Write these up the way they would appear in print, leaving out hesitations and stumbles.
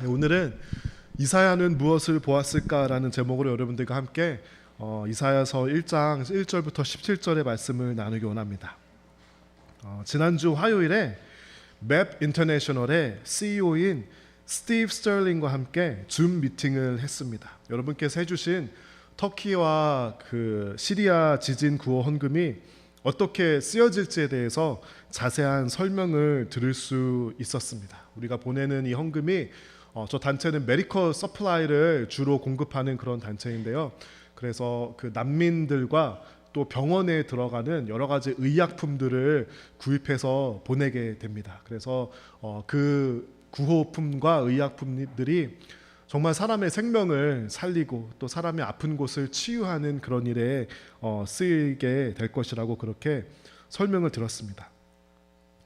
오늘은 이사야는 무엇을 보았을까라는 제목으로 여러분들과 함께 이사야서 1장 1절부터 17절의 말씀을 나누기 원합니다. 지난주 화요일에 맵 인터내셔널의 CEO인 스티브 스털링과 함께 줌 미팅을 했습니다. 여러분께서 해주신 터키와 시리아 지진 구호 헌금이 어떻게 쓰여질지에 대해서 자세한 설명을 들을 수 있었습니다. 우리가 보내는 이 헌금이 저 단체는 메디컬 서플라이를 주로 공급하는 그런 단체인데요. 그래서 그 난민들과 또 병원에 들어가는 여러 가지 의약품들을 구입해서 보내게 됩니다. 그래서 그 구호품과 의약품들이 정말 사람의 생명을 살리고 또 사람의 아픈 곳을 치유하는 그런 일에 쓰이게 될 것이라고 그렇게 설명을 들었습니다.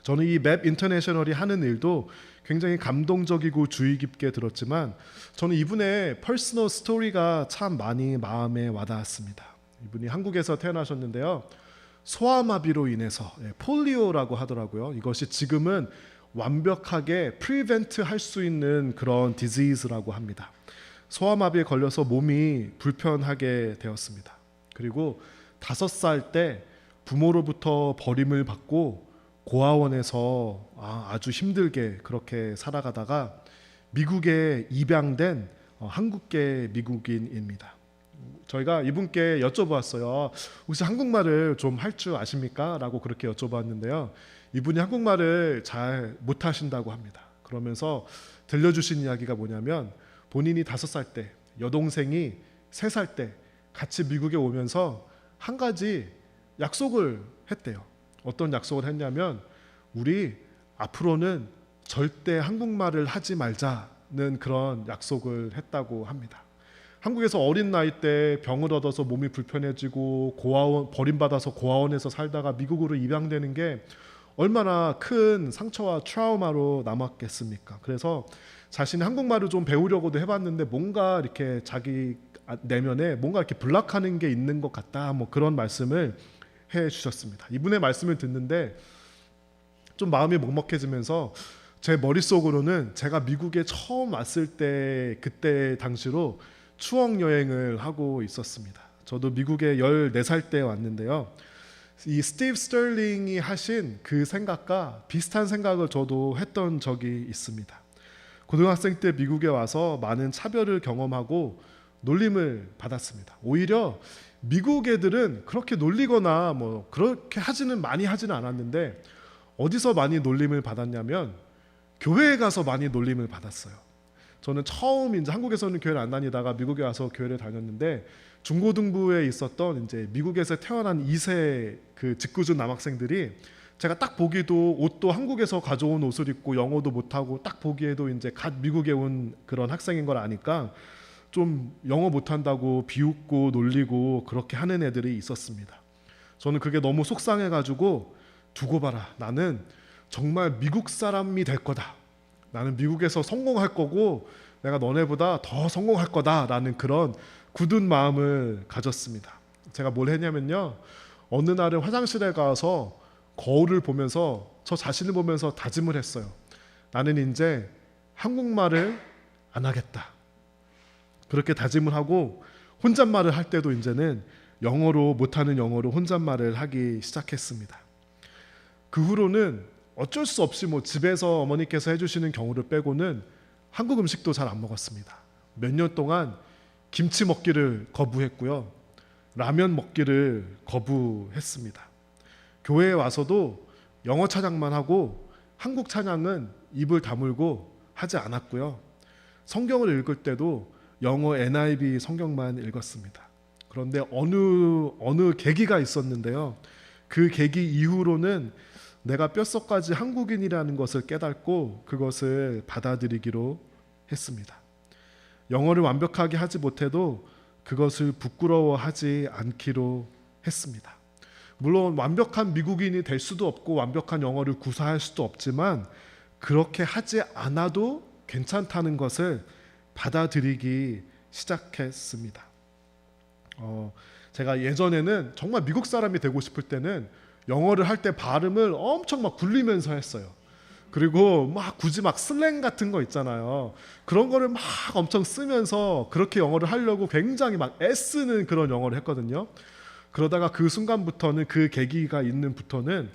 저는 이 맵 인터내셔널이 하는 일도 굉장히 감동적이고 주의 깊게 들었지만 저는 이분의 퍼스널 스토리가 참 많이 마음에 와닿았습니다. 이분이 한국에서 태어나셨는데요. 소아마비로 인해서 폴리오라고 하더라고요. 이것이 지금은 완벽하게 프리벤트 할 수 있는 그런 디지즈라고 합니다. 소아마비에 걸려서 몸이 불편하게 되었습니다. 그리고 5살 때 부모로부터 버림을 받고 고아원에서 아주 힘들게 그렇게 살아가다가 미국에 입양된 한국계 미국인입니다. 저희가 이분께 여쭤보았어요. 혹시 한국말을 좀 할 줄 아십니까? 라고 그렇게 여쭤봤는데요. 이분이 한국말을 잘 못하신다고 합니다. 그러면서 들려주신 이야기가 뭐냐면 본인이 5살 때 여동생이 3살 때 같이 미국에 오면서 한 가지 약속을 했대요. 어떤 약속을 했냐면 우리 앞으로는 절대 한국말을 하지 말자는 그런 약속을 했다고 합니다. 한국에서 어린 나이 때 병을 얻어서 몸이 불편해지고 고아원 버림받아서 고아원에서 살다가 미국으로 입양되는 게 얼마나 큰 상처와 트라우마로 남았겠습니까? 그래서 자신이 한국말을 좀 배우려고도 해봤는데 뭔가 이렇게 자기 내면에 뭔가 이렇게 블락하는 게 있는 것 같다. 그런 말씀을 해주셨습니다. 이분의 말씀을 듣는데 좀 마음이 먹먹해지면서 제 머릿속으로는 제가 미국에 처음 왔을 때 그때 당시로 추억 여행을 하고 있었습니다. 저도 미국에 14살 때 왔는데요. 이 스티브 스털링이 하신 그 생각과 비슷한 생각을 저도 했던 적이 있습니다. 고등학생 때 미국에 와서 많은 차별을 경험하고 놀림을 받았습니다. 오히려 미국 애들은 그렇게 놀리거나 그렇게 많이 하지는 않았는데 어디서 많이 놀림을 받았냐면 교회에 가서 많이 놀림을 받았어요. 저는 처음 이제 한국에서는 교회를 안 다니다가 미국에 와서 교회를 다녔는데 중고등부에 있었던 이제 미국에서 태어난 2세 그 직구준 남학생들이 제가 딱 보기도 옷도 한국에서 가져온 옷을 입고 영어도 못하고 딱 보기에도 이제 갓 미국에 온 그런 학생인 걸 아니까 좀 영어 못한다고 비웃고 놀리고 그렇게 하는 애들이 있었습니다. 저는 그게 너무 속상해가지고 두고 봐라. 나는 정말 미국 사람이 될 거다. 나는 미국에서 성공할 거고 내가 너네보다 더 성공할 거다라는 그런 굳은 마음을 가졌습니다. 제가 뭘 했냐면요. 어느 날은 화장실에 가서 거울을 보면서 저 자신을 보면서 다짐을 했어요. 나는 이제 한국말을 안 하겠다. 그렇게 다짐을 하고 혼잣말을 할 때도 이제는 못하는 영어로 혼잣말을 하기 시작했습니다. 그 후로는 어쩔 수 없이 집에서 어머니께서 해주시는 경우를 빼고는 한국 음식도 잘 안 먹었습니다. 몇 년 동안 김치 먹기를 거부했고요. 라면 먹기를 거부했습니다. 교회에 와서도 영어 찬양만 하고 한국 찬양은 입을 다물고 하지 않았고요. 성경을 읽을 때도 영어 NIV 성경만 읽었습니다. 그런데 어느 계기가 있었는데요. 그 계기 이후로는 내가 뼛속까지 한국인이라는 것을 깨닫고 그것을 받아들이기로 했습니다. 영어를 완벽하게 하지 못해도 그것을 부끄러워하지 않기로 했습니다. 물론 완벽한 미국인이 될 수도 없고 완벽한 영어를 구사할 수도 없지만 그렇게 하지 않아도 괜찮다는 것을 받아들이기 시작했습니다. 제가 예전에는 정말 미국 사람이 되고 싶을 때는 영어를 할 때 발음을 엄청 막 굴리면서 했어요. 그리고 막 굳이 막 슬랭 같은 거 있잖아요. 그런 거를 막 엄청 쓰면서 그렇게 영어를 하려고 굉장히 막 애쓰는 그런 영어를 했거든요. 그러다가 그 순간부터는, 그 계기가 있는부터는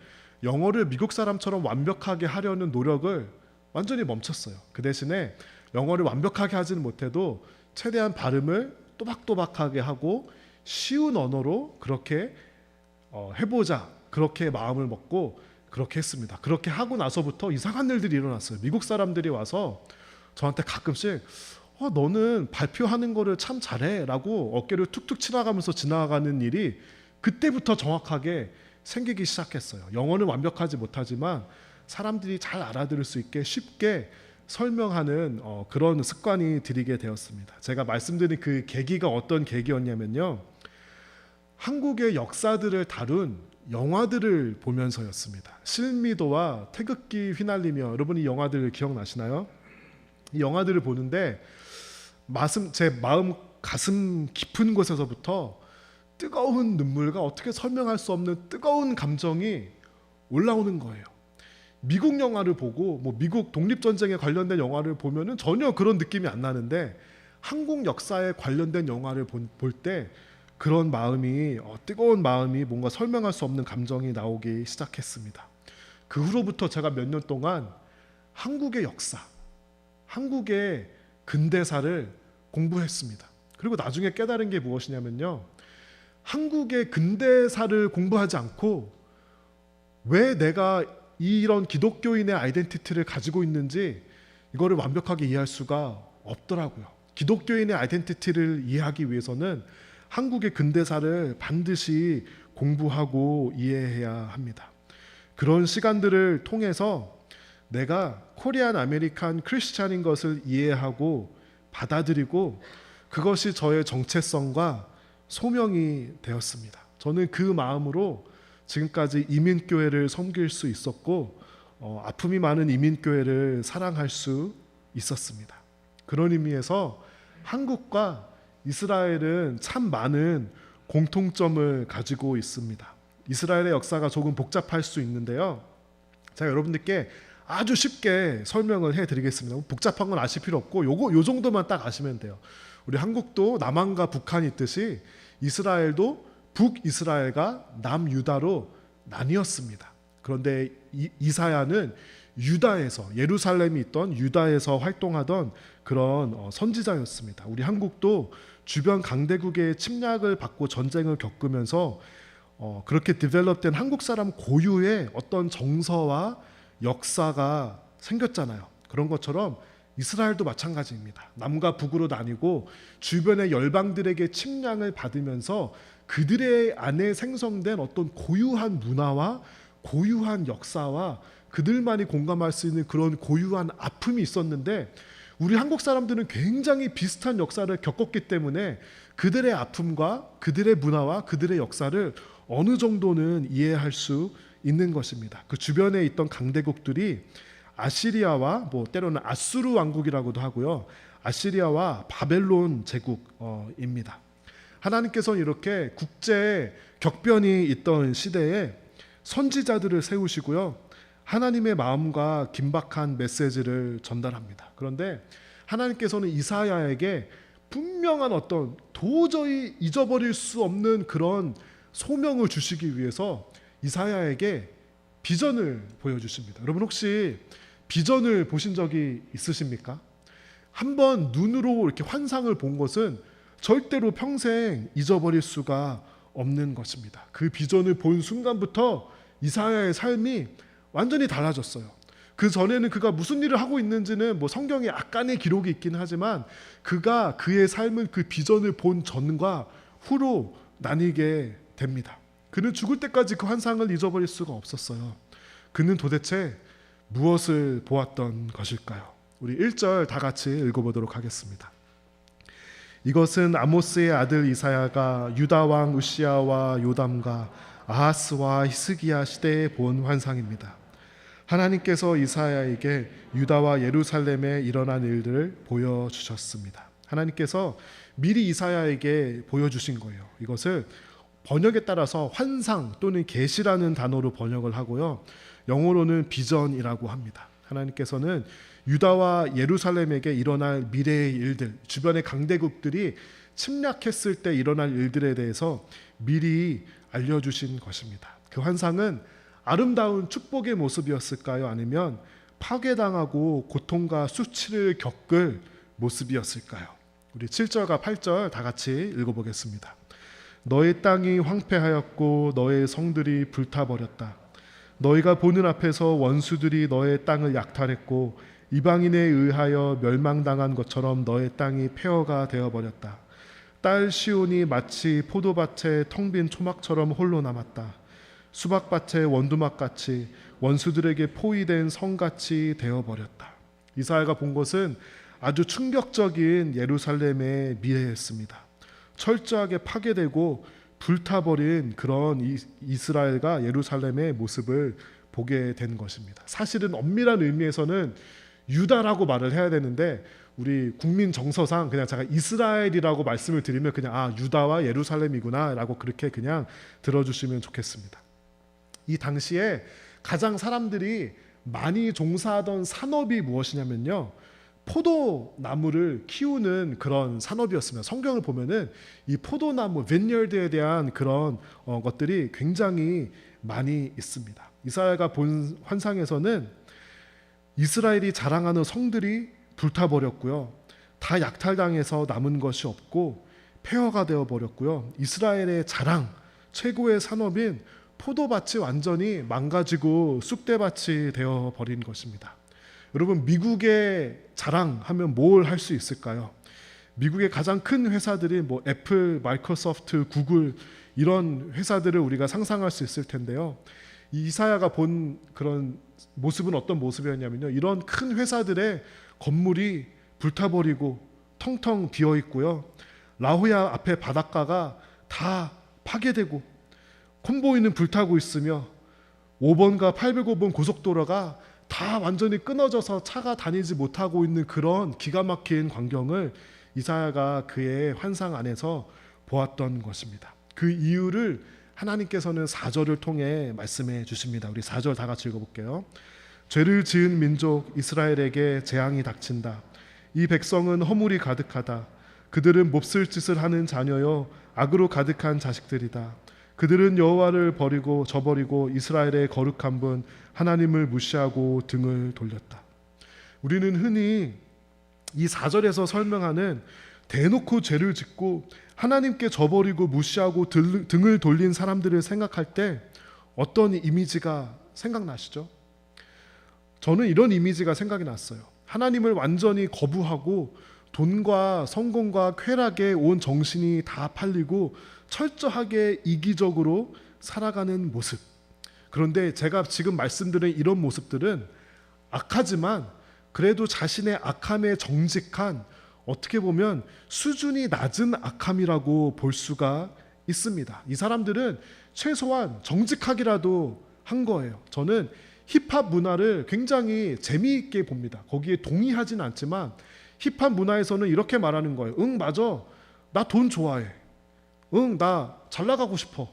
영어를 미국 사람처럼 완벽하게 하려는 노력을 완전히 멈췄어요. 그 대신에 영어를 완벽하게 하지는 못해도 최대한 발음을 또박또박하게 하고 쉬운 언어로 그렇게 해보자, 그렇게 마음을 먹고 그렇게 했습니다. 그렇게 하고 나서부터 이상한 일들이 일어났어요. 미국 사람들이 와서 저한테 가끔씩 너는 발표하는 거를 참 잘해 라고 어깨를 툭툭 치나가면서 지나가는 일이 그때부터 정확하게 생기기 시작했어요. 영어는 완벽하지 못하지만 사람들이 잘 알아들을 수 있게 쉽게 설명하는 그런 습관이 들이게 되었습니다. 제가 말씀드린 그 계기가 어떤 계기였냐면요, 한국의 역사들을 다룬 영화들을 보면서였습니다. 실미도와 태극기 휘날리며, 여러분이 영화들 기억나시나요? 이 영화들을 보는데 제 마음 가슴 깊은 곳에서부터 뜨거운 눈물과 어떻게 설명할 수 없는 뜨거운 감정이 올라오는 거예요. 미국 영화를 보고 미국 독립전쟁에 관련된 영화를 보면은 전혀 그런 느낌이 안 나는데, 한국 역사에 관련된 영화를 볼 때 그런 마음이, 뜨거운 마음이, 뭔가 설명할 수 없는 감정이 나오기 시작했습니다. 그 후로부터 제가 몇 년 동안 한국의 역사, 한국의 근대사를 공부했습니다. 그리고 나중에 깨달은 게 무엇이냐면요, 한국의 근대사를 공부하지 않고 왜 내가 이런 기독교인의 아이덴티티를 가지고 있는지 이거를 완벽하게 이해할 수가 없더라고요. 기독교인의 아이덴티티를 이해하기 위해서는 한국의 근대사를 반드시 공부하고 이해해야 합니다. 그런 시간들을 통해서 내가 코리안 아메리칸 크리스찬인 것을 이해하고 받아들이고 그것이 저의 정체성과 소명이 되었습니다. 저는 그 마음으로 지금까지 이민교회를 섬길 수 있었고 아픔이 많은 이민교회를 사랑할 수 있었습니다. 그런 의미에서 한국과 이스라엘은 참 많은 공통점을 가지고 있습니다. 이스라엘의 역사가 조금 복잡할 수 있는데요, 제가 여러분들께 아주 쉽게 설명을 해드리겠습니다. 복잡한 건 아실 필요 없고 요 정도만 딱 아시면 돼요. 우리 한국도 남한과 북한이 있듯이 이스라엘도 북이스라엘과 남유다로 나뉘었습니다. 그런데 이사야는 유다에서, 예루살렘이 있던 유다에서 활동하던 그런 선지자였습니다. 우리 한국도 주변 강대국의 침략을 받고 전쟁을 겪으면서 그렇게 디벨롭된 한국 사람 고유의 어떤 정서와 역사가 생겼잖아요. 그런 것처럼 이스라엘도 마찬가지입니다. 남과 북으로 나뉘고 주변의 열방들에게 침략을 받으면서 그들의 안에 생성된 어떤 고유한 문화와 고유한 역사와 그들만이 공감할 수 있는 그런 고유한 아픔이 있었는데, 우리 한국 사람들은 굉장히 비슷한 역사를 겪었기 때문에 그들의 아픔과 그들의 문화와 그들의 역사를 어느 정도는 이해할 수 있는 것입니다. 그 주변에 있던 강대국들이 아시리아와 때로는 아수르 왕국이라고도 하고요, 아시리아와 바벨론 제국입니다. 하나님께서는 이렇게 국제 격변이 있던 시대에 선지자들을 세우시고요, 하나님의 마음과 긴박한 메시지를 전달합니다. 그런데 하나님께서는 이사야에게 분명한 어떤 도저히 잊어버릴 수 없는 그런 소명을 주시기 위해서 이사야에게 비전을 보여주십니다. 여러분 혹시 비전을 보신 적이 있으십니까? 한번 눈으로 이렇게 환상을 본 것은 절대로 평생 잊어버릴 수가 없는 것입니다. 그 비전을 본 순간부터 이사야의 삶이 완전히 달라졌어요. 그 전에는 그가 무슨 일을 하고 있는지는 성경에 약간의 기록이 있긴 하지만 그의 삶은 그 비전을 본 전과 후로 나뉘게 됩니다. 그는 죽을 때까지 그 환상을 잊어버릴 수가 없었어요. 그는 도대체 무엇을 보았던 것일까요? 우리 1절 다 같이 읽어보도록 하겠습니다. 이것은 아모스의 아들 이사야가 유다 왕 우시야와 요담과 아하스와 히스기야 시대에 본 환상입니다. 하나님께서 이사야에게 유다와 예루살렘에 일어난 일들을 보여주셨습니다. 하나님께서 미리 이사야에게 보여주신 거예요. 이것을 번역에 따라서 환상 또는 계시라는 단어로 번역을 하고요, 영어로는 비전이라고 합니다. 하나님께서는 유다와 예루살렘에게 일어날 미래의 일들, 주변의 강대국들이 침략했을 때 일어날 일들에 대해서 미리 알려주신 것입니다. 그 환상은 아름다운 축복의 모습이었을까요? 아니면 파괴당하고 고통과 수치를 겪을 모습이었을까요? 우리 7절과 8절 다 같이 읽어보겠습니다. 너의 땅이 황폐하였고 너의 성들이 불타버렸다. 너희가 보는 앞에서 원수들이 너의 땅을 약탈했고 이방인에 의하여 멸망당한 것처럼 너의 땅이 폐허가 되어버렸다. 딸 시온이 마치 포도밭의 텅 빈 초막처럼 홀로 남았다. 수박밭의 원두막같이 원수들에게 포위된 성같이 되어버렸다. 이사야가 본 것은 아주 충격적인 예루살렘의 미래였습니다. 철저하게 파괴되고 불타버린 그런 이스라엘과 예루살렘의 모습을 보게 된 것입니다. 사실은 엄밀한 의미에서는 유다라고 말을 해야 되는데 우리 국민 정서상 그냥 제가 이스라엘이라고 말씀을 드리면 그냥 유다와 예루살렘이구나 라고 그렇게 그냥 들어주시면 좋겠습니다. 이 당시에 가장 사람들이 많이 종사하던 산업이 무엇이냐면요, 포도나무를 키우는 그런 산업이었습니다. 성경을 보면은 이 포도나무, 빈야드에 대한 그런 것들이 굉장히 많이 있습니다. 이사야가 본 환상에서는 이스라엘이 자랑하는 성들이 불타버렸고요. 다 약탈당해서 남은 것이 없고 폐허가 되어버렸고요. 이스라엘의 자랑, 최고의 산업인 포도밭이 완전히 망가지고 쑥대밭이 되어버린 것입니다. 여러분, 미국의 자랑하면 뭘 할 수 있을까요? 미국의 가장 큰 회사들이 뭐 애플, 마이크로소프트, 구글 이런 회사들을 우리가 상상할 수 있을 텐데요. 이사야가 본 그런 모습은 어떤 모습이었냐면요, 이런 큰 회사들의 건물이 불타버리고 텅텅 비어 있고요. 라호야 앞에 바닷가가 다 파괴되고 콘보이는 불타고 있으며 5번과 805번 고속도로가 다 완전히 끊어져서 차가 다니지 못하고 있는 그런 기가 막힌 광경을 이사야가 그의 환상 안에서 보았던 것입니다. 그 이유를 하나님께서는 4절을 통해 말씀해 주십니다. 우리 4절 다 같이 읽어볼게요. 죄를 지은 민족 이스라엘에게 재앙이 닥친다. 이 백성은 허물이 가득하다. 그들은 몹쓸 짓을 하는 자녀여 악으로 가득한 자식들이다. 그들은 여호와를 버리고 저버리고 이스라엘의 거룩한 분 하나님을 무시하고 등을 돌렸다. 우리는 흔히 이 4절에서 설명하는 대놓고 죄를 짓고 하나님께 저버리고 무시하고 등을 돌린 사람들을 생각할 때 어떤 이미지가 생각나시죠? 저는 이런 이미지가 생각이 났어요. 하나님을 완전히 거부하고 돈과 성공과 쾌락에 온 정신이 다 팔리고 철저하게 이기적으로 살아가는 모습. 그런데 제가 지금 말씀드린 이런 모습들은 악하지만 그래도 자신의 악함에 정직한, 어떻게 보면 수준이 낮은 악함이라고 볼 수가 있습니다. 이 사람들은 최소한 정직하기라도 한 거예요. 저는 힙합 문화를 굉장히 재미있게 봅니다. 거기에 동의하진 않지만 힙합 문화에서는 이렇게 말하는 거예요. 응, 맞아. 나 돈 좋아해. 응, 나 잘 나가고 싶어.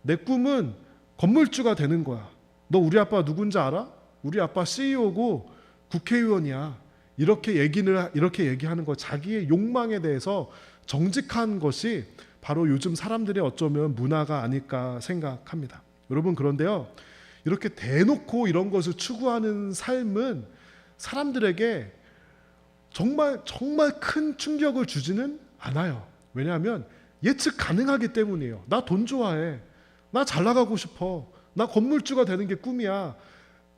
내 꿈은 건물주가 되는 거야. 너 우리 아빠 누군지 알아? 우리 아빠 CEO고 국회의원이야. 이렇게 얘기하는 거, 자기의 욕망에 대해서 정직한 것이 바로 요즘 사람들의 어쩌면 문화가 아닐까 생각합니다. 여러분, 그런데요, 이렇게 대놓고 이런 것을 추구하는 삶은 사람들에게 정말 큰 충격을 주지는 않아요. 왜냐하면 예측 가능하기 때문이에요. 나 돈 좋아해. 나 잘 나가고 싶어. 나 건물주가 되는 게 꿈이야.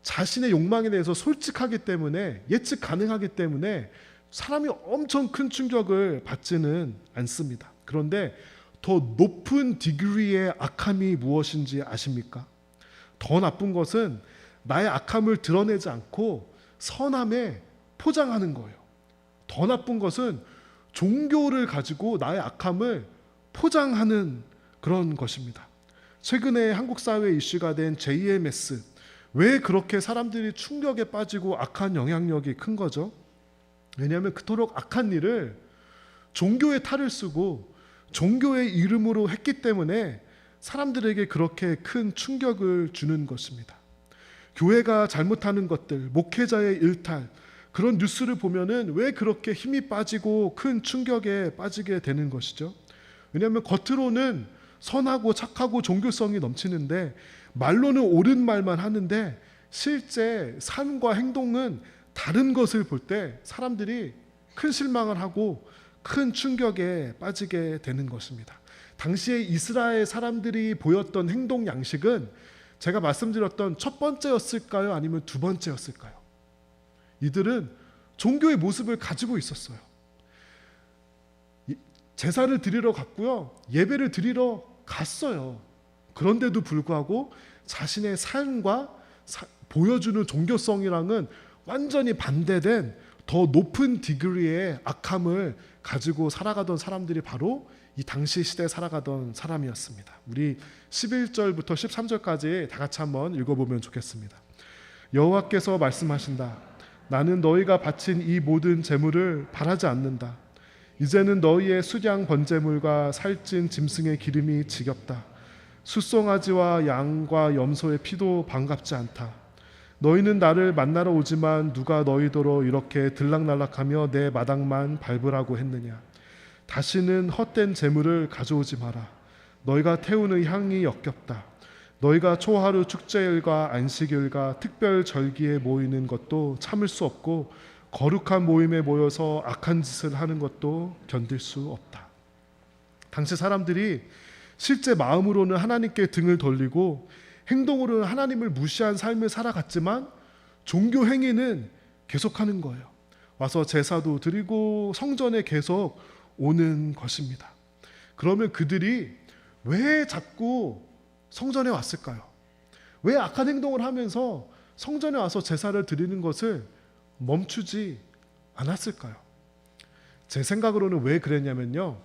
자신의 욕망에 대해서 솔직하기 때문에, 예측 가능하기 때문에 사람이 엄청 큰 충격을 받지는 않습니다. 그런데 더 높은 디그리의 악함이 무엇인지 아십니까? 더 나쁜 것은 나의 악함을 드러내지 않고 선함에 포장하는 거예요. 더 나쁜 것은 종교를 가지고 나의 악함을 포장하는 그런 것입니다. 최근에 한국 사회 이슈가 된 JMS, 왜 그렇게 사람들이 충격에 빠지고 악한 영향력이 큰 거죠? 왜냐하면 그토록 악한 일을 종교의 탈을 쓰고 종교의 이름으로 했기 때문에 사람들에게 그렇게 큰 충격을 주는 것입니다. 교회가 잘못하는 것들, 목회자의 일탈, 그런 뉴스를 보면은 왜 그렇게 힘이 빠지고 큰 충격에 빠지게 되는 것이죠. 왜냐하면 겉으로는 선하고 착하고 종교성이 넘치는데 말로는 옳은 말만 하는데 실제 삶과 행동은 다른 것을 볼 때 사람들이 큰 실망을 하고 큰 충격에 빠지게 되는 것입니다. 당시에 이스라엘 사람들이 보였던 행동 양식은 제가 말씀드렸던 첫 번째였을까요? 아니면 두 번째였을까요? 이들은 종교의 모습을 가지고 있었어요. 제사를 드리러 갔고요. 예배를 드리러 갔어요. 그런데도 불구하고 자신의 삶과 보여주는 종교성이랑은 완전히 반대된 더 높은 디그리의 악함을 가지고 살아가던 사람들이 바로 이 당시 시대에 살아가던 사람이었습니다. 우리 11절부터 13절까지 다 같이 한번 읽어보면 좋겠습니다. 여호와께서 말씀하신다. 나는 너희가 바친 이 모든 제물을 바라지 않는다. 이제는 너희의 수량 번제물과 살찐 짐승의 기름이 지겹다. 숫송아지와 양과 염소의 피도 반갑지 않다. 너희는 나를 만나러 오지만 누가 너희더러 이렇게 들락날락하며 내 마당만 밟으라고 했느냐. 다시는 헛된 제물을 가져오지 마라. 너희가 태우는 향이 역겹다. 너희가 초하루 축제일과 안식일과 특별 절기에 모이는 것도 참을 수 없고 거룩한 모임에 모여서 악한 짓을 하는 것도 견딜 수 없다. 당시 사람들이 실제 마음으로는 하나님께 등을 돌리고 행동으로는 하나님을 무시한 삶을 살아갔지만 종교 행위는 계속하는 거예요. 와서 제사도 드리고 성전에 계속 오는 것입니다. 그러면 그들이 왜 자꾸 성전에 왔을까요? 왜 악한 행동을 하면서 성전에 와서 제사를 드리는 것을 멈추지 않았을까요? 제 생각으로는 왜 그랬냐면요,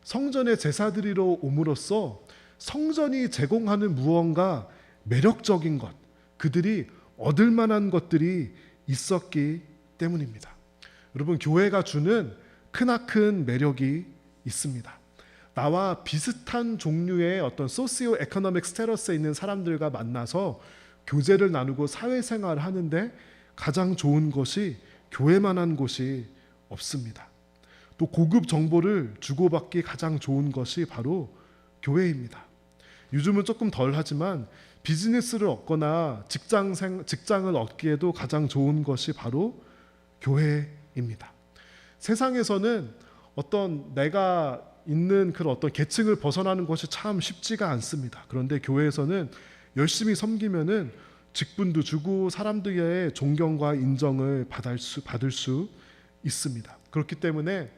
성전에 제사 드리러 옴으로써 성전이 제공하는 무언가 매력적인 것, 그들이 얻을 만한 것들이 있었기 때문입니다. 여러분, 교회가 주는 크나큰 매력이 있습니다. 나와 비슷한 종류의 어떤 소시오 에코노믹 스테러스에 있는 사람들과 만나서 교제를 나누고 사회생활을 하는데 가장 좋은 것이 교회만한 곳이 없습니다. 또 고급 정보를 주고받기 가장 좋은 것이 바로 교회입니다. 요즘은 조금 덜 하지만 비즈니스를 얻거나 직장을 얻기에도 가장 좋은 것이 바로 교회입니다. 세상에서는 어떤 내가 있는 그런 어떤 계층을 벗어나는 것이 참 쉽지가 않습니다. 그런데 교회에서는 열심히 섬기면은 직분도 주고 사람들의 존경과 인정을 받을 수 있습니다. 그렇기 때문에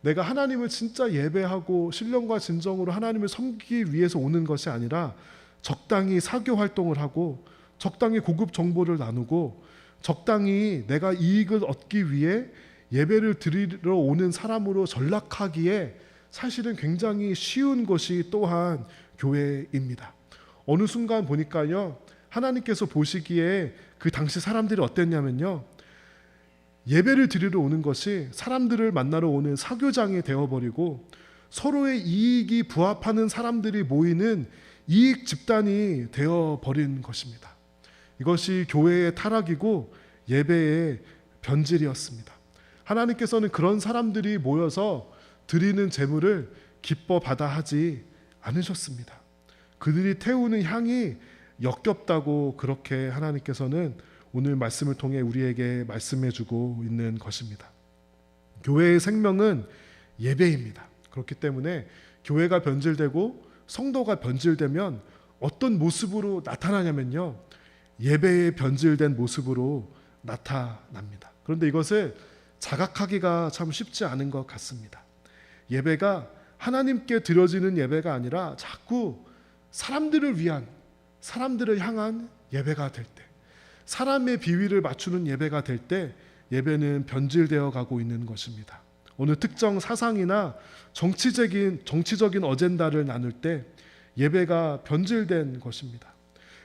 내가 하나님을 진짜 예배하고 신령과 진정으로 하나님을 섬기기 위해서 오는 것이 아니라 적당히 사교 활동을 하고 적당히 고급 정보를 나누고 적당히 내가 이익을 얻기 위해 예배를 드리러 오는 사람으로 전락하기에 사실은 굉장히 쉬운 것이 또한 교회입니다. 어느 순간 보니까요, 하나님께서 보시기에 그 당시 사람들이 어땠냐면요, 예배를 드리러 오는 것이 사람들을 만나러 오는 사교장이 되어버리고 서로의 이익이 부합하는 사람들이 모이는 이익 집단이 되어버린 것입니다. 이것이 교회의 타락이고 예배의 변질이었습니다. 하나님께서는 그런 사람들이 모여서 드리는 제물을 기뻐 받아 하지 않으셨습니다. 그들이 태우는 향이 역겹다고 그렇게 하나님께서는 오늘 말씀을 통해 우리에게 말씀해 주고 있는 것입니다. 교회의 생명은 예배입니다. 그렇기 때문에 교회가 변질되고 성도가 변질되면 어떤 모습으로 나타나냐면요, 예배의 변질된 모습으로 나타납니다. 그런데 이것을 자각하기가 참 쉽지 않은 것 같습니다. 예배가 하나님께 드려지는 예배가 아니라 자꾸 사람들을 위한, 사람들을 향한 예배가 될 때, 사람의 비위를 맞추는 예배가 될 때 예배는 변질되어 가고 있는 것입니다. 어느 특정 사상이나 정치적인 어젠다를 나눌 때 예배가 변질된 것입니다.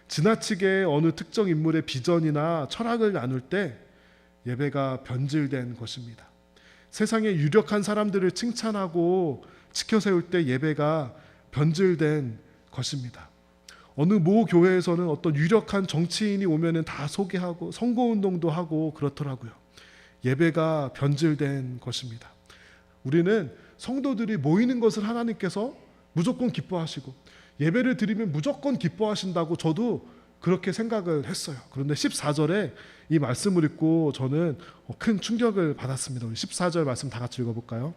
지나치게 어느 특정 인물의 비전이나 철학을 나눌 때 예배가 변질된 것입니다. 세상의 유력한 사람들을 칭찬하고 지켜 세울 때 예배가 변질된 것입니다. 어느 모 교회에서는 어떤 유력한 정치인이 오면은 다 소개하고 선거운동도 하고 그렇더라고요. 예배가 변질된 것입니다. 우리는 성도들이 모이는 것을 하나님께서 무조건 기뻐하시고 예배를 드리면 무조건 기뻐하신다고 저도 그렇게 생각을 했어요. 그런데 14절에 이 말씀을 읽고 저는 큰 충격을 받았습니다. 우리 14절 말씀 다 같이 읽어볼까요?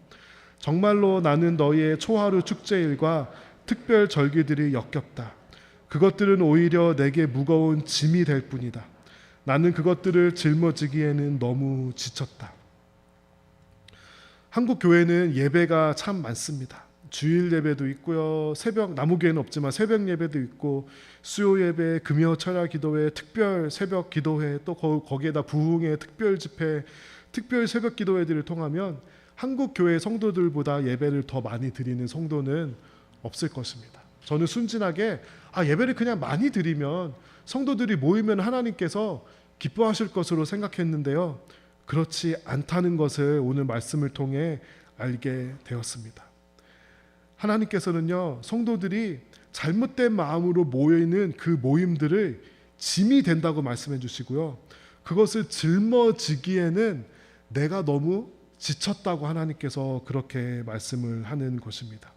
정말로 나는 너희의 초하루 축제일과 특별 절기들이 역겹다. 그것들은 오히려 내게 무거운 짐이 될 뿐이다. 나는 그것들을 짊어지기에는 너무 지쳤다. 한국 교회는 예배가 참 많습니다. 주일 예배도 있고요. 새벽 나무교회는 없지만 새벽 예배도 있고 수요 예배, 금요 철야 기도회, 특별 새벽 기도회, 또 거기에다 부흥회, 특별 집회, 특별 새벽 기도회들을 통하면 한국 교회 성도들보다 예배를 더 많이 드리는 성도는 없을 것입니다. 저는 순진하게 예배를 그냥 많이 드리면 성도들이 모이면 하나님께서 기뻐하실 것으로 생각했는데요. 그렇지 않다는 것을 오늘 말씀을 통해 알게 되었습니다. 하나님께서는요, 성도들이 잘못된 마음으로 모여있는 그 모임들을 짐이 된다고 말씀해 주시고요. 그것을 짊어지기에는 내가 너무 지쳤다고 하나님께서 그렇게 말씀을 하는 것입니다.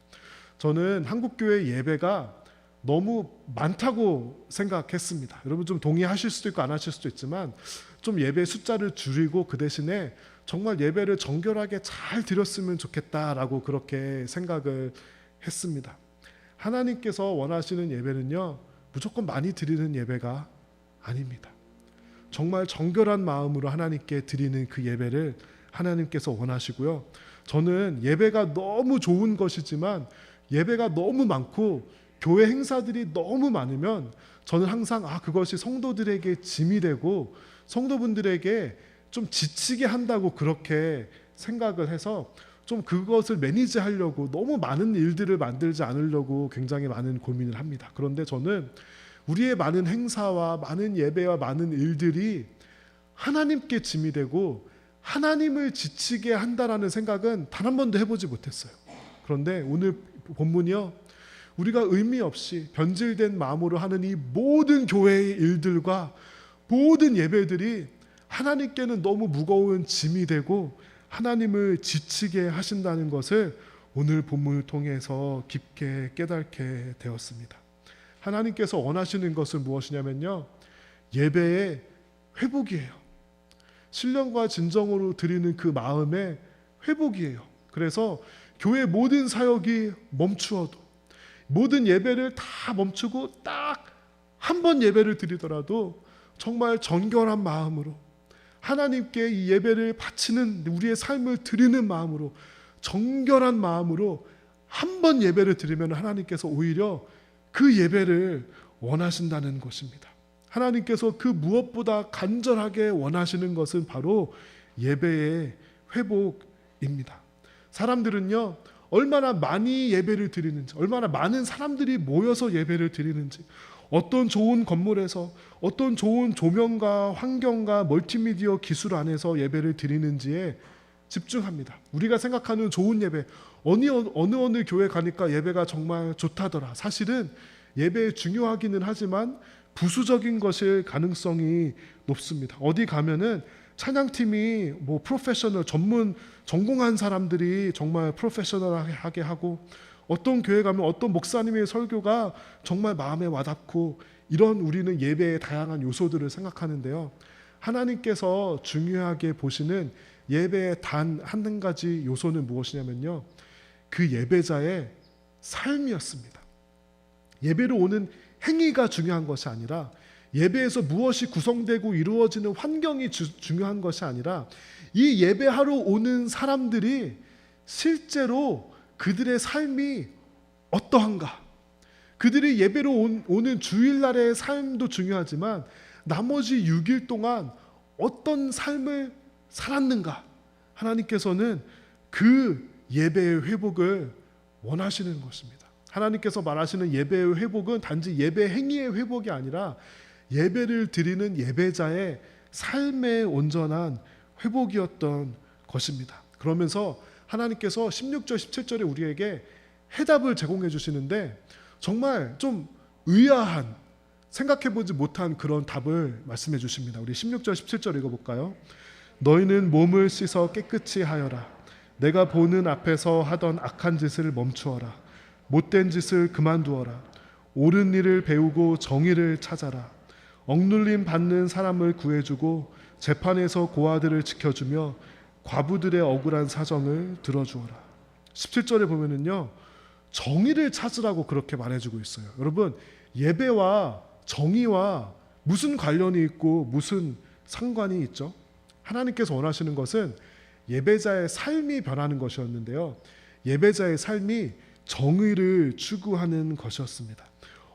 저는 한국교회 예배가 너무 많다고 생각했습니다. 여러분 좀 동의하실 수도 있고 안 하실 수도 있지만 좀 예배 숫자를 줄이고 그 대신에 정말 예배를 정결하게 잘 드렸으면 좋겠다라고 그렇게 생각을 했습니다. 하나님께서 원하시는 예배는요, 무조건 많이 드리는 예배가 아닙니다. 정말 정결한 마음으로 하나님께 드리는 그 예배를 하나님께서 원하시고요. 저는 예배가 너무 좋은 것이지만 예배가 너무 많고 교회 행사들이 너무 많으면 저는 항상 그것이 성도들에게 짐이 되고 성도분들에게 좀 지치게 한다고 그렇게 생각을 해서 좀 그것을 매니지하려고 너무 많은 일들을 만들지 않으려고 굉장히 많은 고민을 합니다. 그런데 저는 우리의 많은 행사와 많은 예배와 많은 일들이 하나님께 짐이 되고 하나님을 지치게 한다라는 생각은 단 한 번도 해보지 못했어요. 그런데 오늘 본문이요, 우리가 의미 없이 변질된 마음으로 하는 이 모든 교회의 일들과 모든 예배들이 하나님께는 너무 무거운 짐이 되고 하나님을 지치게 하신다는 것을 오늘 본문을 통해서 깊게 깨닫게 되었습니다. 하나님께서 원하시는 것은 무엇이냐면요, 예배의 회복이에요. 신령과 진정으로 드리는 그 마음의 회복이에요. 그래서 교회 모든 사역이 멈추어도, 모든 예배를 다 멈추고 딱 한 번 예배를 드리더라도 정말 정결한 마음으로 하나님께 이 예배를 바치는, 우리의 삶을 드리는 마음으로, 정결한 마음으로 한 번 예배를 드리면 하나님께서 오히려 그 예배를 원하신다는 것입니다. 하나님께서 그 무엇보다 간절하게 원하시는 것은 바로 예배의 회복입니다. 사람들은요, 얼마나 많이 예배를 드리는지, 얼마나 많은 사람들이 모여서 예배를 드리는지, 어떤 좋은 건물에서 어떤 좋은 조명과 환경과 멀티미디어 기술 안에서 예배를 드리는지에 집중합니다. 우리가 생각하는 좋은 예배, 어느 교회 가니까 예배가 정말 좋다더라. 사실은 예배 중요하기는 하지만 부수적인 것일 가능성이 높습니다. 어디 가면은 찬양팀이 프로페셔널, 전공한 사람들이 정말 프로페셔널하게 하고, 어떤 교회 가면 어떤 목사님의 설교가 정말 마음에 와닿고, 이런 우리는 예배의 다양한 요소들을 생각하는데요, 하나님께서 중요하게 보시는 예배의 단 한 가지 요소는 무엇이냐면요, 그 예배자의 삶이었습니다. 예배로 오는 행위가 중요한 것이 아니라, 예배에서 무엇이 구성되고 이루어지는 환경이 중요한 것이 아니라, 이 예배하러 오는 사람들이 실제로 그들의 삶이 어떠한가, 그들이 예배로 오는 주일날의 삶도 중요하지만 나머지 6일 동안 어떤 삶을 살았는가, 하나님께서는 그 예배의 회복을 원하시는 것입니다. 하나님께서 말하시는 예배의 회복은 단지 예배 행위의 회복이 아니라 예배를 드리는 예배자의 삶의 온전한 회복이었던 것입니다. 그러면서 하나님께서 16절 17절에 우리에게 해답을 제공해 주시는데 정말 좀 의아한, 생각해보지 못한 그런 답을 말씀해 주십니다. 우리 16절 17절 읽어볼까요? 너희는 몸을 씻어 깨끗이 하여라. 내가 보는 앞에서 하던 악한 짓을 멈추어라. 못된 짓을 그만두어라. 옳은 일을 배우고 정의를 찾아라. 억눌림 받는 사람을 구해주고 재판에서 고아들을 지켜주며 과부들의 억울한 사정을 들어주어라. 17절에 보면은요, 정의를 찾으라고 그렇게 말해주고 있어요. 여러분, 예배와 정의와 무슨 관련이 있고 무슨 상관이 있죠? 하나님께서 원하시는 것은 예배자의 삶이 변하는 것이었는데요, 예배자의 삶이 정의를 추구하는 것이었습니다.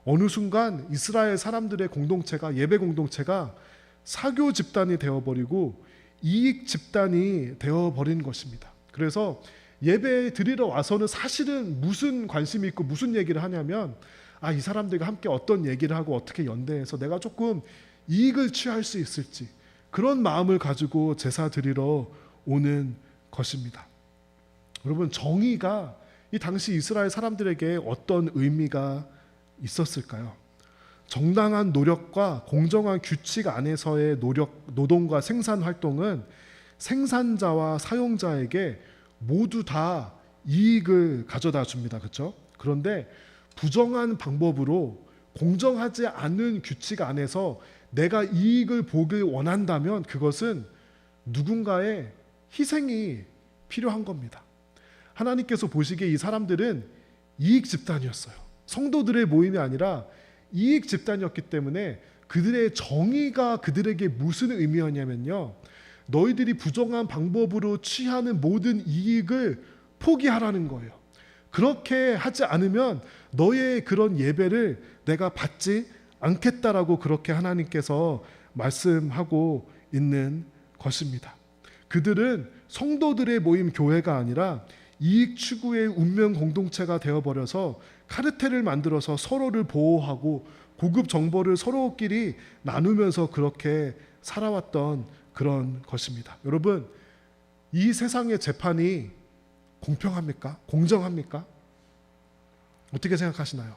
어느 순간 이스라엘 사람들의 공동체가, 예배 공동체가 사교 집단이 되어버리고 이익 집단이 되어버린 것입니다. 그래서 예배 드리러 와서는 사실은 무슨 관심이 있고 무슨 얘기를 하냐면, 이 사람들과 함께 어떤 얘기를 하고 어떻게 연대해서 내가 조금 이익을 취할 수 있을지, 그런 마음을 가지고 제사 드리러 오는 것입니다. 여러분, 정의가 이 당시 이스라엘 사람들에게 어떤 의미가 있었을까요? 정당한 노력과 공정한 규칙 안에서의 노동과 생산 활동은 생산자와 사용자에게 모두 다 이익을 가져다 줍니다. 그렇죠? 그런데 부정한 방법으로 공정하지 않은 규칙 안에서 내가 이익을 보길 원한다면 그것은 누군가의 희생이 필요한 겁니다. 하나님께서 보시기에 이 사람들은 이익 집단이었어요. 성도들의 모임이 아니라 이익 집단이었기 때문에 그들의 정의가 그들에게 무슨 의미였냐면요, 너희들이 부정한 방법으로 취하는 모든 이익을 포기하라는 거예요. 그렇게 하지 않으면 너의 그런 예배를 내가 받지 않겠다라고 그렇게 하나님께서 말씀하고 있는 것입니다. 그들은 성도들의 모임 교회가 아니라 이익 추구의 운명 공동체가 되어버려서 카르텔을 만들어서 서로를 보호하고 고급 정보를 서로끼리 나누면서 그렇게 살아왔던 그런 것입니다. 여러분, 이 세상의 재판이 공평합니까? 공정합니까? 어떻게 생각하시나요?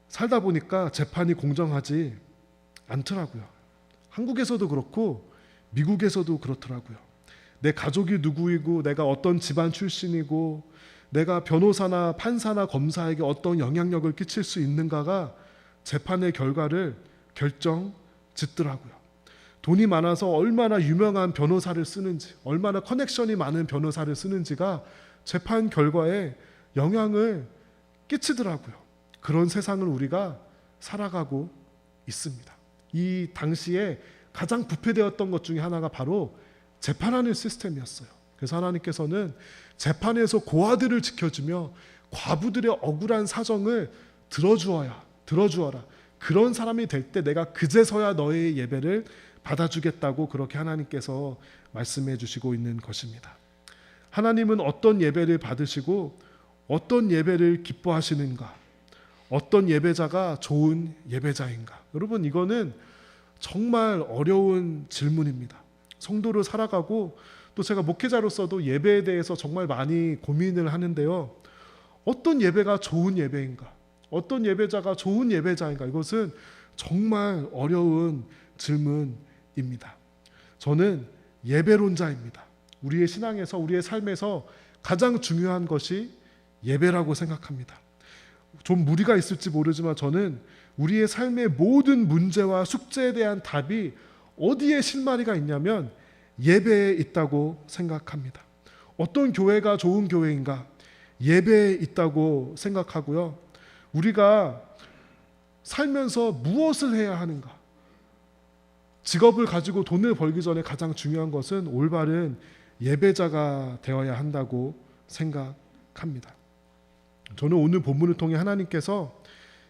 살다 보니까 재판이 공정하지 않더라고요. 한국에서도 그렇고 미국에서도 그렇더라고요. 내 가족이 누구이고 내가 어떤 집안 출신이고 내가 변호사나 판사나 검사에게 어떤 영향력을 끼칠 수 있는가가 재판의 결과를 결정짓더라고요. 돈이 많아서 얼마나 유명한 변호사를 쓰는지, 얼마나 커넥션이 많은 변호사를 쓰는지가 재판 결과에 영향을 끼치더라고요. 그런 세상을 우리가 살아가고 있습니다. 이 당시에 가장 부패되었던 것 중에 하나가 바로 재판하는 시스템이었어요. 그래서 하나님께서는 재판에서 고아들을 지켜주며 과부들의 억울한 사정을 들어주어라. 그런 사람이 될 때 내가 그제서야 너의 예배를 받아주겠다고 그렇게 하나님께서 말씀해 주시고 있는 것입니다. 하나님은 어떤 예배를 받으시고 어떤 예배를 기뻐하시는가? 어떤 예배자가 좋은 예배자인가? 여러분, 이거는 정말 어려운 질문입니다. 성도로 살아가고 또 제가 목회자로서도 예배에 대해서 정말 많이 고민을 하는데요, 어떤 예배가 좋은 예배인가? 어떤 예배자가 좋은 예배자인가? 이것은 정말 어려운 질문입니다. 저는 예배론자입니다. 우리의 신앙에서, 우리의 삶에서 가장 중요한 것이 예배라고 생각합니다. 좀 무리가 있을지 모르지만 저는 우리의 삶의 모든 문제와 숙제에 대한 답이 어디에 실마리가 있냐면 예배에 있다고 생각합니다. 어떤 교회가 좋은 교회인가? 예배에 있다고 생각하고요. 우리가 살면서 무엇을 해야 하는가? 직업을 가지고 돈을 벌기 전에 가장 중요한 것은 올바른 예배자가 되어야 한다고 생각합니다. 저는 오늘 본문을 통해 하나님께서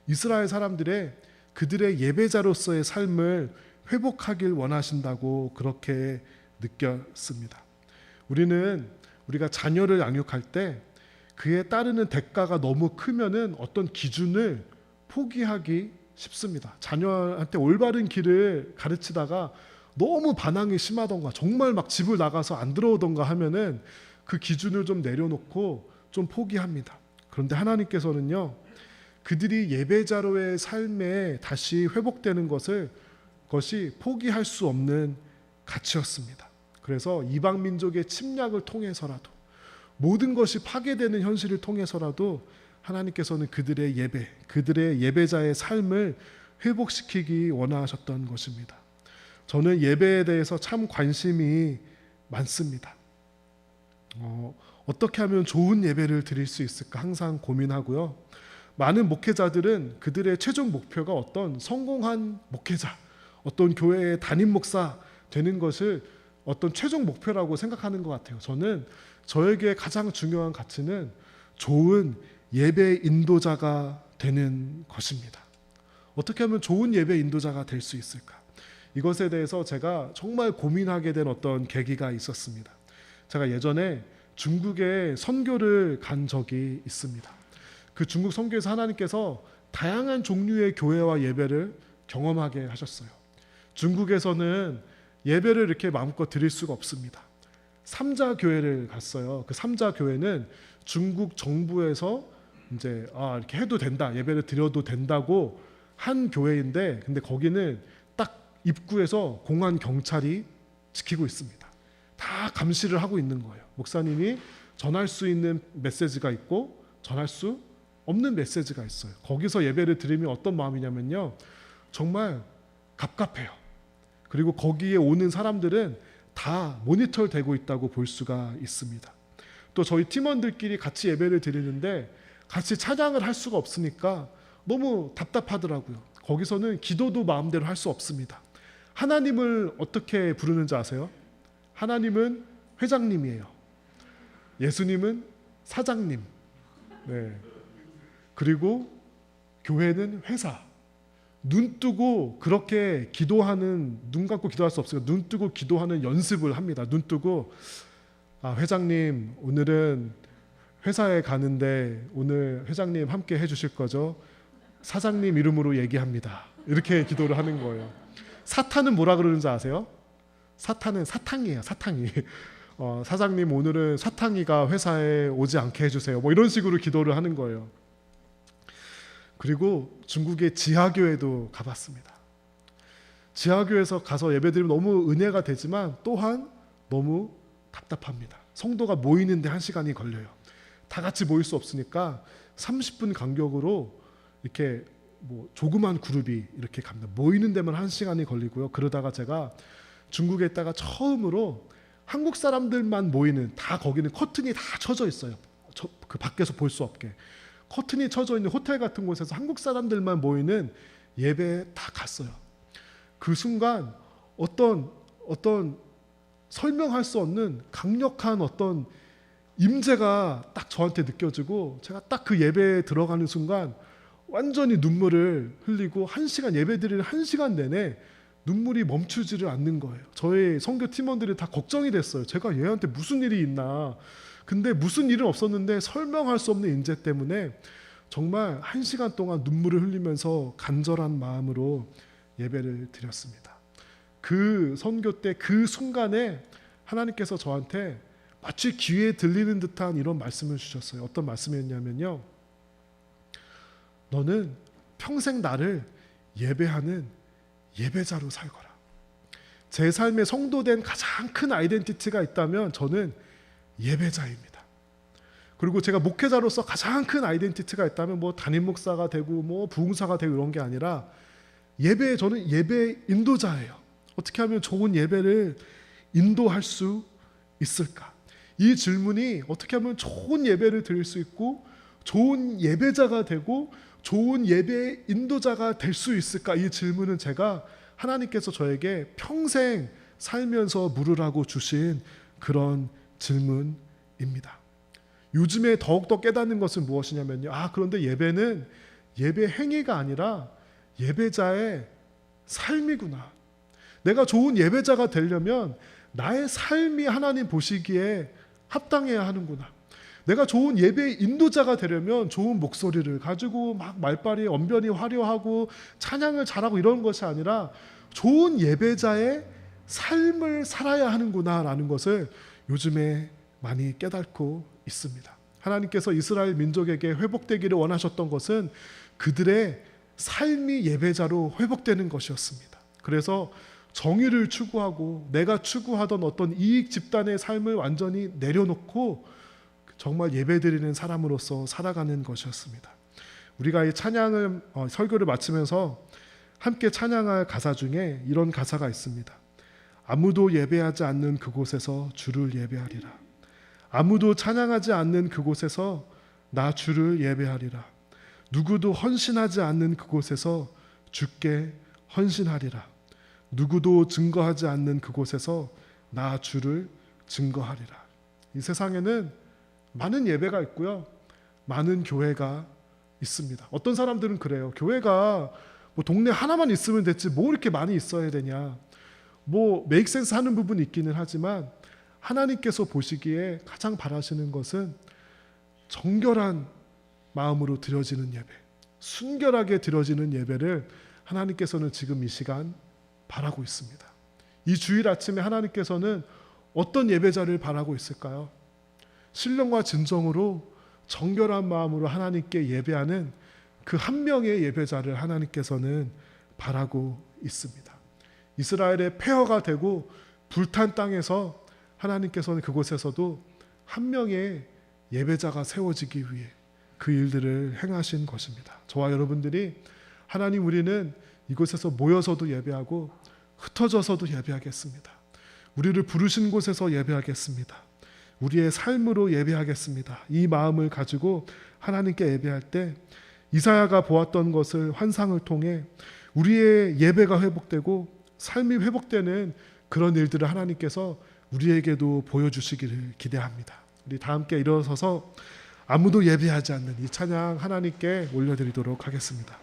이스라엘 사람들의 그들의 예배자로서의 삶을 회복하길 원하신다고 그렇게 느꼈습니다. 우리가 자녀를 양육할 때 그에 따르는 대가가 너무 크면은 어떤 기준을 포기하기 쉽습니다. 자녀한테 올바른 길을 가르치다가 너무 반항이 심하던가 정말 막 집을 나가서 안 들어오던가 하면은 그 기준을 좀 내려놓고 좀 포기합니다. 그런데 하나님께서는요, 그들이 예배자로의 삶에 다시 회복되는 것이 포기할 수 없는 가치였습니다. 그래서 이방 민족의 침략을 통해서라도, 모든 것이 파괴되는 현실을 통해서라도 하나님께서는 그들의 예배, 그들의 예배자의 삶을 회복시키기 원하셨던 것입니다. 저는 예배에 대해서 참 관심이 많습니다. 어떻게 하면 좋은 예배를 드릴 수 있을까 항상 고민하고요. 많은 목회자들은 그들의 최종 목표가 어떤 성공한 목회자, 어떤 교회의 담임 목사 되는 것을 어떤 최종 목표라고 생각하는 것 같아요. 저는 저에게 가장 중요한 가치는 좋은 예배 인도자가 되는 것입니다. 어떻게 하면 좋은 예배 인도자가 될 수 있을까? 이것에 대해서 제가 정말 고민하게 된 어떤 계기가 있었습니다. 제가 예전에 중국에 선교를 간 적이 있습니다. 그 중국 선교에서 하나님께서 다양한 종류의 교회와 예배를 경험하게 하셨어요. 중국에서는 예배를 이렇게 마음껏 드릴 수가 없습니다. 삼자 교회를 갔어요. 그 삼자 교회는 중국 정부에서 이제 이렇게 해도 된다, 예배를 드려도 된다고 한 교회인데, 근데 거기는 딱 입구에서 공안 경찰이 지키고 있습니다. 다 감시를 하고 있는 거예요. 목사님이 전할 수 있는 메시지가 있고 전할 수 없는 메시지가 있어요. 거기서 예배를 드리면 어떤 마음이냐면요, 정말 갑갑해요. 그리고 거기에 오는 사람들은 다 모니터 되고 있다고 볼 수가 있습니다. 또 저희 팀원들끼리 같이 예배를 드리는데 같이 찬양을 할 수가 없으니까 너무 답답하더라고요. 거기서는 기도도 마음대로 할 수 없습니다. 하나님을 어떻게 부르는지 아세요? 하나님은 회장님이에요. 예수님은 사장님. 네. 그리고 교회는 회사. 눈 뜨고 그렇게 기도하는, 눈 감고 기도할 수 없으니까 눈 뜨고 기도하는 연습을 합니다. 눈 뜨고 회장님 오늘은 회사에 가는데 오늘 회장님 함께 해주실 거죠? 사장님 이름으로 얘기합니다. 이렇게 기도를 하는 거예요. 사탄은 뭐라 그러는지 아세요? 사탄은 사탕이에요. 사탕이. 사장님 오늘은 사탕이가 회사에 오지 않게 해주세요. 뭐 이런 식으로 기도를 하는 거예요. 그리고 중국의 지하교회도 가봤습니다. 지하교회에서 가서 예배드리면 너무 은혜가 되지만 또한 너무 답답합니다. 성도가 모이는데 1시간이 걸려요. 다 같이 모일 수 없으니까 30분 간격으로 이렇게 뭐 조그만 그룹이 이렇게 갑니다. 모이는 데만 1시간이 걸리고요. 그러다가 제가 중국에 있다가 처음으로 한국 사람들만 모이는, 다 거기는 커튼이 다 쳐져 있어요. 그 밖에서 볼 수 없게 커튼이 쳐져 있는 호텔 같은 곳에서 한국 사람들만 모이는 예배에 다 갔어요. 그 순간 어떤 설명할 수 없는 강력한 어떤 임재가 딱 저한테 느껴지고, 제가 딱 그 예배에 들어가는 순간 완전히 눈물을 흘리고 1시간 예배드리는 1시간 내내 눈물이 멈추지를 않는 거예요. 저희 선교 팀원들이 다 걱정이 됐어요. 제가 얘한테 무슨 일이 있나. 근데 무슨 일은 없었는데 설명할 수 없는 임재 때문에 정말 1시간 동안 눈물을 흘리면서 간절한 마음으로 예배를 드렸습니다. 그 선교 때 그 순간에 하나님께서 저한테 마치 귀에 들리는 듯한 이런 말씀을 주셨어요. 어떤 말씀이었냐면요, 너는 평생 나를 예배하는 예배자로 살거라. 제 삶에 성도된 가장 큰 아이덴티티가 있다면 저는 예배자입니다. 그리고 제가 목회자로서 가장 큰 아이덴티티가 있다면 뭐 담임 목사가 되고 뭐 부흥사가 되고 이런 게 아니라 저는 예배 인도자예요. 어떻게 하면 좋은 예배를 인도할 수 있을까? 이 질문이 어떻게 하면 좋은 예배를 드릴 수 있고 좋은 예배자가 되고 좋은 예배 인도자가 될 수 있을까? 이 질문은 제가 하나님께서 저에게 평생 살면서 물으라고 주신 그런 질문입니다. 요즘에 더욱더 깨닫는 것은 무엇이냐면요, 그런데 예배는 예배 행위가 아니라 예배자의 삶이구나. 내가 좋은 예배자가 되려면 나의 삶이 하나님 보시기에 합당해야 하는구나. 내가 좋은 예배 인도자가 되려면 좋은 목소리를 가지고 막 말발이 언변이 화려하고 찬양을 잘하고 이런 것이 아니라 좋은 예배자의 삶을 살아야 하는구나라는 것을 요즘에 많이 깨닫고 있습니다. 하나님께서 이스라엘 민족에게 회복되기를 원하셨던 것은 그들의 삶이 예배자로 회복되는 것이었습니다. 그래서 정의를 추구하고 내가 추구하던 어떤 이익 집단의 삶을 완전히 내려놓고 정말 예배드리는 사람으로서 살아가는 것이었습니다. 우리가 이 찬양을 설교를 마치면서 함께 찬양할 가사 중에 이런 가사가 있습니다. 아무도 예배하지 않는 그곳에서 주를 예배하리라. 아무도 찬양하지 않는 그곳에서 나 주를 예배하리라. 누구도 헌신하지 않는 그곳에서 주께 헌신하리라. 누구도 증거하지 않는 그곳에서 나 주를 증거하리라. 이 세상에는 많은 예배가 있고요, 많은 교회가 있습니다. 어떤 사람들은 그래요. 교회가 뭐 동네 하나만 있으면 됐지 뭐 이렇게 많이 있어야 되냐. 뭐 메이크 센스 하는 부분이 있기는 하지만 하나님께서 보시기에 가장 바라시는 것은 정결한 마음으로 드려지는 예배, 순결하게 드려지는 예배를 하나님께서는 지금 이 시간 바라고 있습니다. 이 주일 아침에 하나님께서는 어떤 예배자를 바라고 있을까요? 신령과 진정으로 정결한 마음으로 하나님께 예배하는 그 한 명의 예배자를 하나님께서는 바라고 있습니다. 이스라엘의 폐허가 되고 불탄 땅에서 하나님께서는 그곳에서도 한 명의 예배자가 세워지기 위해 그 일들을 행하신 것입니다. 저와 여러분들이 하나님, 우리는 이곳에서 모여서도 예배하고 흩어져서도 예배하겠습니다. 우리를 부르신 곳에서 예배하겠습니다. 우리의 삶으로 예배하겠습니다. 이 마음을 가지고 하나님께 예배할 때 이사야가 보았던 것을 환상을 통해 우리의 예배가 회복되고 삶이 회복되는 그런 일들을 하나님께서 우리에게도 보여주시기를 기대합니다. 우리 다 함께 일어서서 아무도 예배하지 않는 이 찬양 하나님께 올려드리도록 하겠습니다.